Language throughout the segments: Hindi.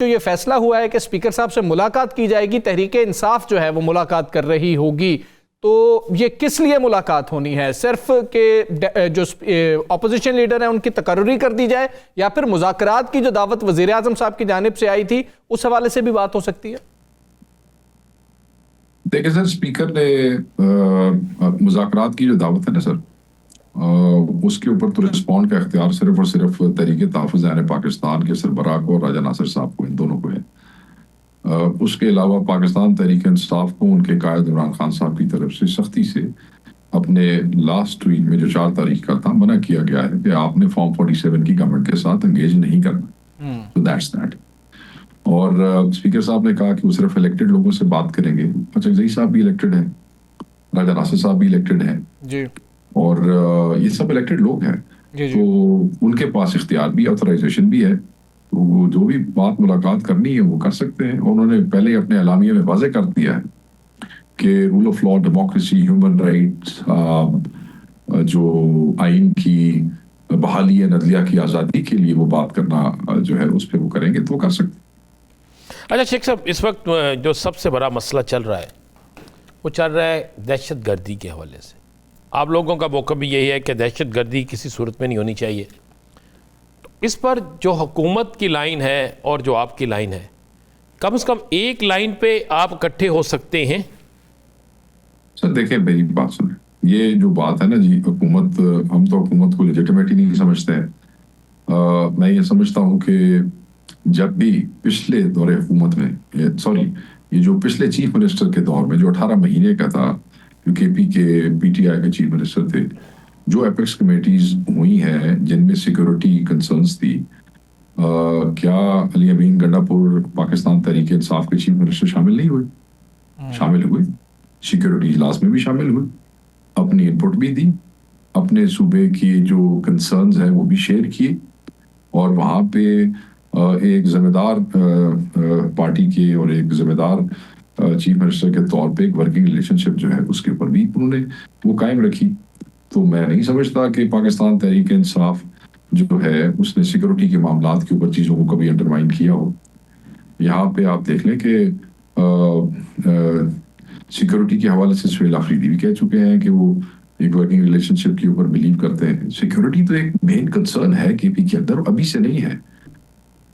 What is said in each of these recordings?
जो ये फैसला हुआ है कि स्पीकर साहब से मुलाकात की जाएगी, तहरीके इंसाफ जो है वो मुलाकात कर रही होगी, तो ये किस लिए मुलाकात होनी है? सिर्फ के जो ऑपोजिशन लीडर है उनकी तकर्री कर दी जाए, या फिर मुज़ाकरात की जो दावत वज़ीर आज़म साहब की जानिब से आई थी उस हवाले से भी बात हो सकती है? देखिए सर, स्पीकर ने मुज़ाकरात की जो दावत है ना सर, उसके ऊपर तो रिस्पॉन्ड का इख्तियार सिर्फ और सिर्फ तहरीक तहफ़्फ़ुज़ ऐन पाकिस्तान के सरबराह को और राजा नासिर साहब को, इन दोनों को है। उसके अलावा पाकिस्तान तहरीक इंसाफ को उनके कायद इमरान खान साहब की तरफ से सख्ती से अपने लास्ट ट्वीट में जो 4 तारीख का था मना किया गया है कि आपने फॉर्म 47 की गवर्नमेंट के साथ एंगेज नहीं करना। तो दैट्स दैट। और स्पीकर साहब ने कहा कि वो सिर्फ इलेक्टेड लोगों से बात करेंगे। अच्छा, जई साहब भी इलेक्टेड हैं, राजा नासिर साहब भी इलेक्टेड हैं जी, और ये सब इलेक्टेड लोग हैं, तो उनके पास इख्तियार भी, ऑथराइजेशन भी है, तो वो जो भी बात मुलाकात करनी है वो कर सकते हैं। और उन्होंने पहले अपने एलामिया में वाज़ेह कर दिया है कि rule of law, democracy, human rights, जो आइन की बहाली है, नदलिया की आज़ादी के लिए वो बात करना जो है उस पर वो करेंगे तो वो कर सकते हैं। अच्छा शेख साहब, इस वक्त जो सबसे बड़ा मसला चल रहा है वो चल रहा है दहशत गर्दी के हवाले से। आप लोगों का मौक़िफ़ भी यही है कि दहशत गर्दी किसी सूरत में नहीं होनी चाहिए। तो इस पर जो हुकूमत की लाइन है और जो आपकी लाइन है, कम से कम एक लाइन पे आप इकट्ठे हो सकते हैं? सर देखिए, मेरी बात सुने, ये जो बात है ना जी, हुकूमत, हम तो हुकूमत को लेजिटिमेट ही नहीं समझते हैं। मैं ये समझता हूँ कि जब भी पिछले दौरे हुकूमत में, ये जो पिछले चीफ मिनिस्टर के दौर में जो 18 महीने का था, जो केपी के पीटीआई के चीफ मिनिस्टर थे, जो एपेक्स कमेटीज हुई हैं जिनमें सिक्योरिटी कंसर्न्स थी, क्या अली अमीन गंडापुर पाकिस्तान तहरीक इंसाफ के चीफ मिनिस्टर शामिल नहीं हुए? शामिल हुए, सिक्योरिटी इजलास में भी शामिल हुए, अपनी इनपुट भी दी, अपने सूबे की जो कंसर्न्स हैं वो भी शेयर किए, और वहाँ पे एक जिम्मेदार पार्टी के और एक जिम्मेदार चीफ मिनिस्टर के तौर पे एक वर्किंग रिलेशनशिप जो है उसके ऊपर भी उन्होंने वो कायम रखी। तो मैं नहीं समझता कि पाकिस्तान तहरीक इंसाफ जो है उसने सिक्योरिटी के मामलात के ऊपर चीज़ों को कभी अंडरमाइन किया हो। यहाँ पे आप देख लें कि सिक्योरिटी के हवाले से सुहेल आफरीदी भी कह चुके हैं कि वो एक वर्किंग रिलेशनशिप के ऊपर बिलीव करते हैं। सिक्योरिटी तो एक मेन कंसर्न है केपी के अंदर, अभी से नहीं है।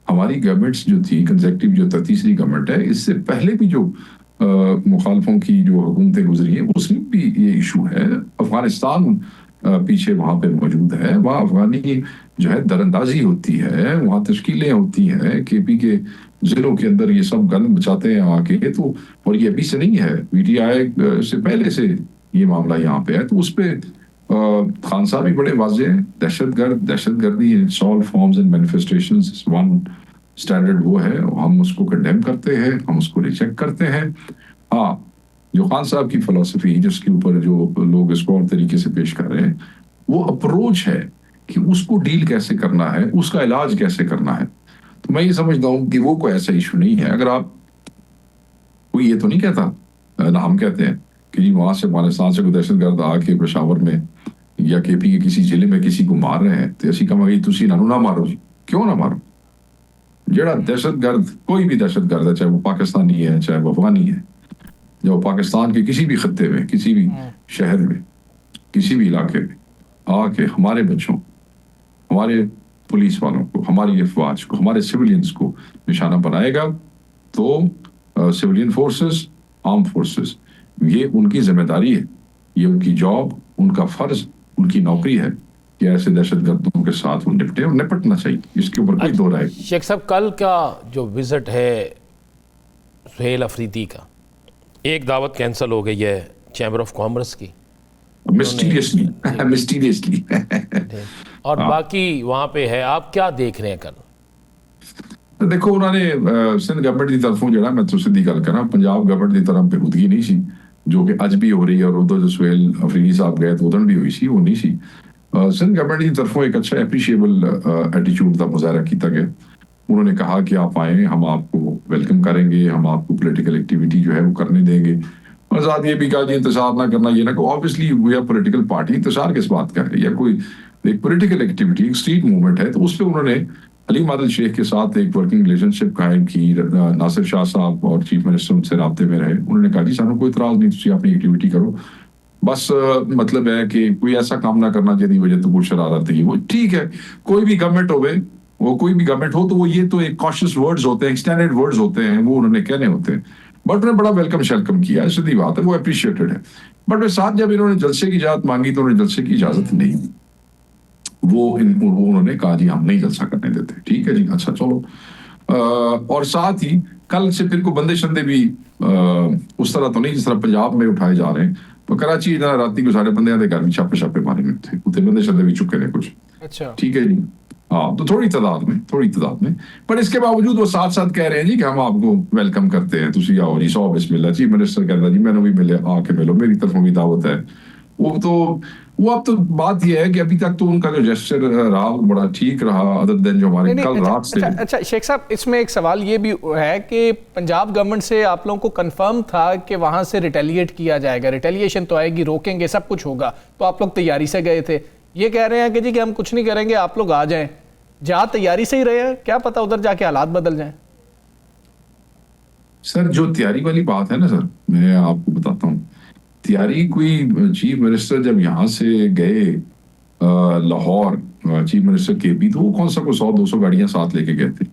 हमारी गवर्नमेंट्स जो थी, कंसेक्टिव जो तीसरी गवर्नमेंट है, इससे पहले भी जो मुखालफों की जो हुकूमतें गुजरी हैं उसमें भी ये इशू है। अफगानिस्तान पीछे वहाँ पे मौजूद है, वहाँ अफगानी जो है दरअंदाजी होती है, वहाँ तश्कीलें होती हैं, केपी के जिलों के अंदर ये सब गंद बचाते हैं आके। तो और ये अभी से नहीं है, पीटीआई से पहले से ये मामला यहाँ पे है। तो उस पर खान साहब भी बड़े वाज़ेह हैं, दहशतगर्दी in all forms and manifestations, one standard वो है, हम उसको कंडेम करते हैं, हम उसको रिजेक्ट करते हैं। हाँ, जो खान साहब की फिलॉसफी जिसके ऊपर जो लोग इसको और तरीके से पेश कर रहे हैं, वो अप्रोच है कि उसको डील कैसे करना है, उसका इलाज कैसे करना है। तो मैं ये समझता हूँ कि वो कोई ऐसा इशू नहीं है। अगर आप, कोई ये तो नहीं कहता ना, हम कहते हैं कि जी वहां से अफगानिस्तान से कोई दहशतगर्द आके पेशावर में या केपी के किसी जिले में किसी को मार रहे हैं, तो ऐसी कमाई तुसी ना मारो जी, क्यों ना मारो? जेड़ा दहशतगर्द, कोई भी दहशतगर्द है, चाहे वो पाकिस्तानी है चाहे वो अफगानी है, जब पाकिस्तान के किसी भी खत्ते में, किसी भी शहर में, किसी भी इलाके में आके हमारे बच्चों, हमारे पुलिस वालों को, हमारी अफवाज को, हमारे सिविलियंस को निशाना बनाएगा, तो सिविलियन फोर्सेस, आर्म फोर्सेस, ये उनकी जिम्मेदारी है, ये उनकी जॉब, उनका फर्ज, उनकी नौकरी है कि ऐसे दहशतगर्दों के साथ वो निपटे, और निपटना चाहिए, इसके ऊपर कोई दो राय। शेख साहब, कल का जो विजिट है सुहेल अफरीदी का, एक दावत कैंसिल हो गई है चैम्बर ऑफ कॉमर्स की, मिस्टीरियसली और बाकी वहाँ पे है। आप क्या देख रहे हैं कल? देखो, उन्होंने सिंध गवर्नमेंट की तरफों जो मैं तो सीधी गल करा, पंजाब गवर्नमेंट की तरफ बेहूदगी नहीं सी, जो कि अज भी हो रही है, और उधर जो सुहेल अफरीदी साहब गए तो उधर भी हुई सी, वो नहीं सी। सिंध गवर्नमेंट की तरफों एक अच्छा एप्रीशिएबल एटीट्यूड का मुजाहरा किया गया। उन्होंने कहा कि आप आए, हम आपको वेलकम करेंगे, हम आपको पोलिटिकल एक्टिविटी जो है वो करने देंगे। और साथ ये भी कहा जी इंतजार ना करना, ये ना को, obviously we are political party, इंतजार किस बात का है, या कोई एक पोलिटिकल एक्टिविटी, एक स्ट्रीट मूवमेंट है, तो उस पर उन्होंने अलीम आदिल शेख के साथ एक वर्किंग रिलेशनशिप कायम की। नासिर शाह साहब और चीफ मिनिस्टर उनसे राब्ते में रहे। उन्होंने कहा जी सानू कोई इतराज नहीं, तुम अपनी एक्टिविटी करो, बस मतलब है कि कोई ऐसा काम ना करना जिहदी वजह तो कुछ शरारत है। वो ठीक है, कोई भी गवर्नमेंट होवे, वो कोई भी गवर्नमेंट हो, तो वो ये तो एक कॉशियस वर्ड्स होते हैं, एक्सटेंडेड वर्ड्स होते हैं, वो उन्होंने कहने होते हैं। बट उन्होंने बड़ा वेलकम शेलकम किया, सीधी बात है, वो अप्रिशिएटेड है। बट वे साथ जब इन्होंने जलसे की इजाजत मांगी तो उन्हें जलसे की इजाजत नहीं दी। वो उन्होंने कहा जी हम नहीं जलसा करने देते। ठीक है जी, अच्छा चलो। और साथ ही कल से फिर को बंदे शंदे भी उस तरह तो नहीं जिस तरह पंजाब में उठाए जा रहे हैं। तो कराची राती को सारे बंदे घर भी छापे मारे में थे, उतने बंदे शंदे भी चुके ने कुछ। अच्छा, ठीक है जी। हाँ, तो थोड़ी तादाद में पर इसके बावजूद वो साथ साथ कह रहे हैं जी कि हम आपको वेलकम करते हैं, तुसी आओ जी, 100 बिस्मिल्लाह। चीफ मिनिस्टर कहता जी मैंने भी मिले, आके मिलो, मेरी तरफों भी दावत है। वो अब तो बात यह है कि अभी तक तो उनका जो जेस्चर रहा वो बड़ा ठीक रहा, अदर देन जो हमारे कल रात से। अच्छा शेख साहब, इसमें एक सवाल ये भी है कि पंजाब गवर्नमेंट से आप लोगों को कंफर्म था कि वहां से रिटेलिएट किया जाएगा, रिटेलिएशन तो आएगी, रोकेंगे, सब कुछ होगा, तो आप लोग तैयारी से गए थे। ये कह रहे हैं कि जी कि हम कुछ नहीं करेंगे, आप लोग आ जाएं। जहां तैयारी से ही रहे हैं, क्या पता उधर जाके हालात बदल जाएं। सर जो तैयारी वाली बात है ना सर, मैं आपको बताता हूँ। तैयारी कोई चीफ मिनिस्टर जब यहाँ से गए लाहौर, चीफ मिनिस्टर केपी, तो वो कौन सा को 100-200 गाड़ियां साथ लेके गए थे।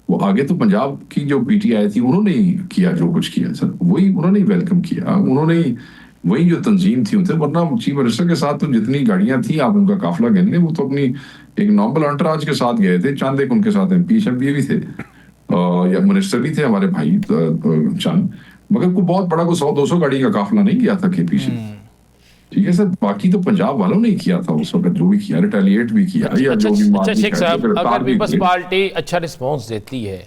वो आगे तो पंजाब की जो पीटीआई थी उन्होंने ही किया जो कुछ किया सर, वही उन्होंने ही वेलकम किया, उन्होंने वही जो तंजीम थी उनसे। वरना चीफ मिनिस्टर के साथ तो जितनी गाड़ियां थी, आप उनका काफिला गिनेंगे, वो तो अपनी एक नॉर्मल अंटराज के साथ गए थे। चंद एक उनके साथ एमपी शमपी भी थे, या मिनिस्टर भी थे हमारे भाई चंद, मगर को बहुत बड़ा को 100-200 गाड़ी का काफिला नहीं किया था केपी से। ठीक है सर, बाकी तो पंजाब वालों ने किया था उस वक्त, जो भी किया, रिटेलिएट भी किया, या जो भी अच्छा शेख साहब, अगर पीपल्स पार्टी अच्छा रिस्पांस देती है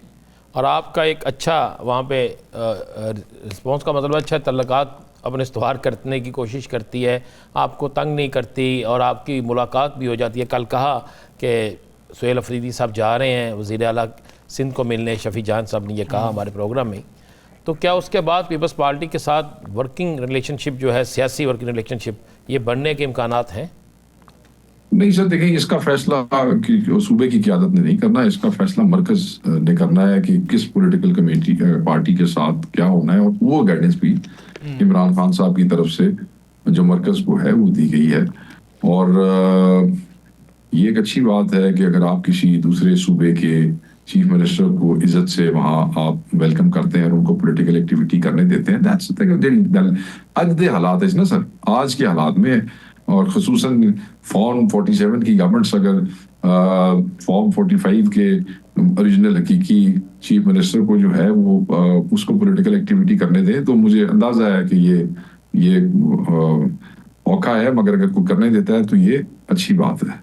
और आपका एक अच्छा वहाँ पे रिस्पांस का मतलब अच्छा तल्लुकात अपने इस्तवार करने की कोशिश करती है, आपको तंग नहीं करती और आपकी मुलाकात भी हो जाती है। कल कहा कि सुहेल अफरीदी साहब जा रहे हैं वज़ीर आला सिंध को मिलने, शफी जान साहब ने ये कहा हमारे प्रोग्राम में, तो क्या उसके बाद पीपल्स पार्टी के साथ वर्किंग रिलेशनशिप जो है, सियासी वर्किंग रिलेशनशिप, ये बढ़ने के इम्कानात हैं? नहीं सर, देखें, इसका फैसला सूबे की क़यादत ने नहीं करना है, इसका फैसला मरकज ने करना है कि किस पॉलिटिकल कमेटी पार्टी के साथ क्या होना है। और वो गाइडेंस भी इमरान खान साहब की तरफ से जो मरकज को है वो दी गई है। और ये एक अच्छी बात है कि अगर आप किसी दूसरे सूबे के चीफ मिनिस्टर को इज्जत से वहाँ आप वेलकम करते हैं और उनको पॉलिटिकल एक्टिविटी करने देते हैं, दैट्स आज के हालात है ना सर, आज के हालात में, और खसूसन फॉर्म 47 की गवर्नमेंट्स अगर फॉर्म 45 के ओरिजिनल हकीकी चीफ मिनिस्टर को जो है वो उसको पॉलिटिकल एक्टिविटी करने दें, तो मुझे अंदाजा है कि ये औखा है, मगर अगर कोई करने देता है तो ये अच्छी बात है।